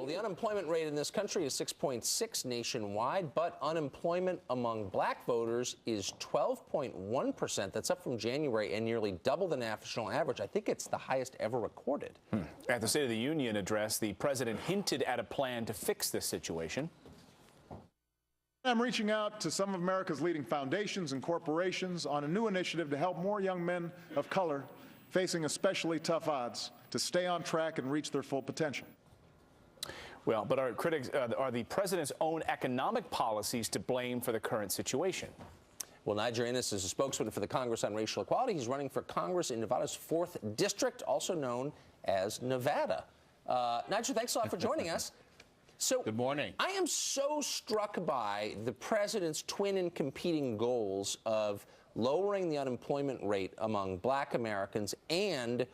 the unemployment rate in this country is 6.6 nationwide, but unemployment among black voters is 12.1%. That's up from January and nearly double the national average. I think it's the highest ever recorded. At the State of the Union address, the president hinted at a plan to fix this situation. I'm reaching out to some of America's leading foundations and corporations on a new initiative to help more young men of color facing especially tough odds to stay on track and reach their full potential. Well, but our critics are the president's own economic policies to blame for the current situation. Well, Niger Innis is a spokesman for the Congress on Racial Equality. He's running for Congress in Nevada's 4th District, also known as Nevada. Niger, thanks a lot for joining us. So, good morning. I am so struck by the president's twin and competing goals of lowering the unemployment rate among black Americans and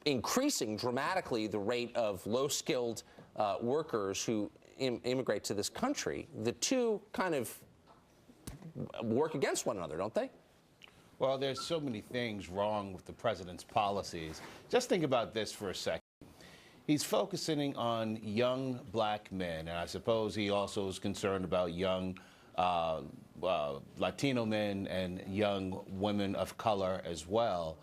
increasing dramatically the rate of low-skilled workers who immigrate to this country. The two kind of work against one another, don't they? Well, there's so many things wrong with the president's policies. Just think about this for a second. He's focusing on young black men, and I suppose he also is concerned about young Latino men and young women of color as well.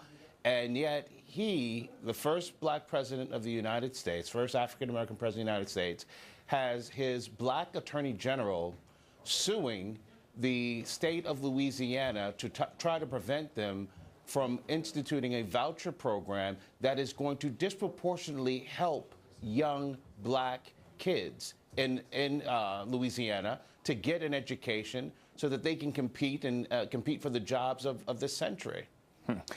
And yet he, the first black president of the United States, first African-American president of the United States, has his black attorney general suing the state of Louisiana to try to prevent them from instituting a voucher program that is going to disproportionately help young black kids in Louisiana to get an education so that they can compete and compete for the jobs of this century.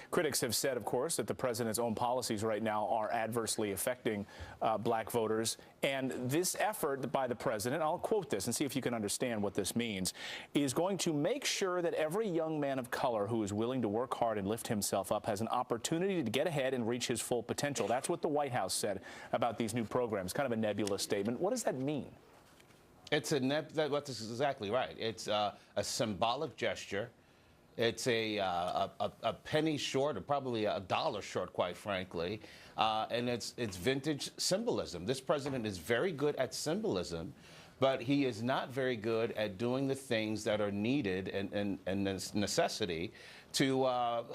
Critics have said, of course, that the president's own policies right now are adversely affecting black voters. And this effort by the president, I'll quote this and see if you can understand what this means, is going to make sure that every young man of color who is willing to work hard and lift himself up has an opportunity to get ahead and reach his full potential. That's what the White House said about these new programs. Kind of a nebulous statement. What does that mean? It's that's exactly right. It's a symbolic gesture. It's a penny short, or probably a dollar short, quite frankly, and it's vintage symbolism. This president is very good at symbolism, but he is not very good at doing the things that are needed and necessity to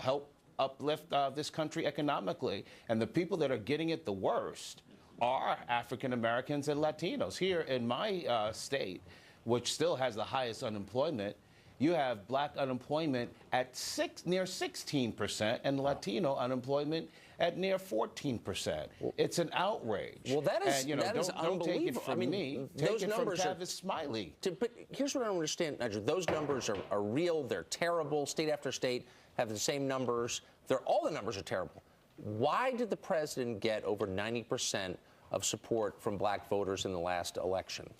help uplift this country economically. And the people that are getting it the worst are African Americans and Latinos. Here in my state, which still has the highest unemployment, you have black unemployment at near 16% and Latino unemployment at near 14%. It's an outrage. Well, that is, and, you know, that is don't take it from me. Take it from Travis Smiley. But here's what I don't understand, Niger. Those numbers are real. They're terrible. State after state have the same numbers. All the numbers are terrible. Why did the president get over 90% of support from black voters in the last election?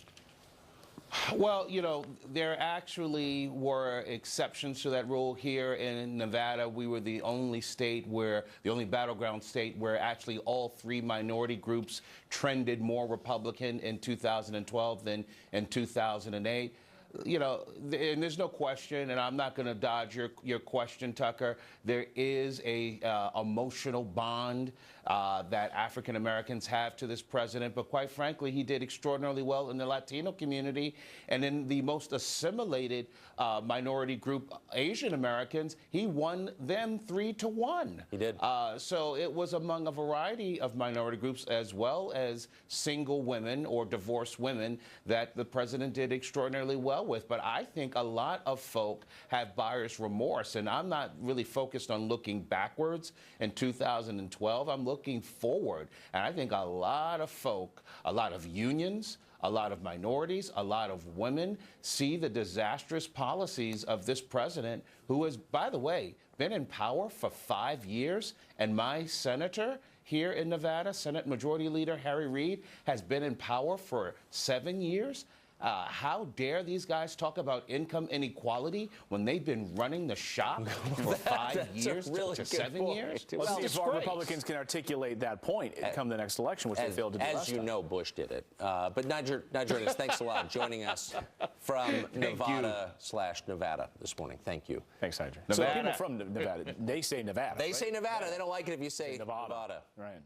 Well, you know, there actually were exceptions to that rule. Here in Nevada, we were the only battleground state where actually all three minority groups trended more Republican in 2012 than in 2008. You know, and there's no question, and I'm not going to dodge your question, Tucker. There is a emotional bond that African Americans have to this president, but quite frankly, he did extraordinarily well in the Latino community, and in the most assimilated minority group, Asian Americans, he won them 3-1. He did. So it was among a variety of minority groups, as well as single women or divorced women, that the president did extraordinarily well with. But I think a lot of folk have buyer's remorse, and I'm not really focused on looking backwards in 2012. I'm looking forward, and I think a lot of folk, a lot of unions, a lot of minorities, a lot of women see the disastrous policies of this president, who has, by the way, been in power for 5 years, and my senator here in Nevada, Senate Majority Leader Harry Reid, has been in power for 7 years. How dare these guys talk about income inequality when they've been running the shop for 5 years to 7 years? Well, if our Republicans can articulate that point come the next election, which they failed to do last time. As you know, Bush did it. But Niger Innis, thanks a lot joining us from Nevada/Nevada this morning. Thank you. Thanks, Niger. So people from Nevada, they say Nevada. They say Nevada. They don't like it if you say Nevada. Right.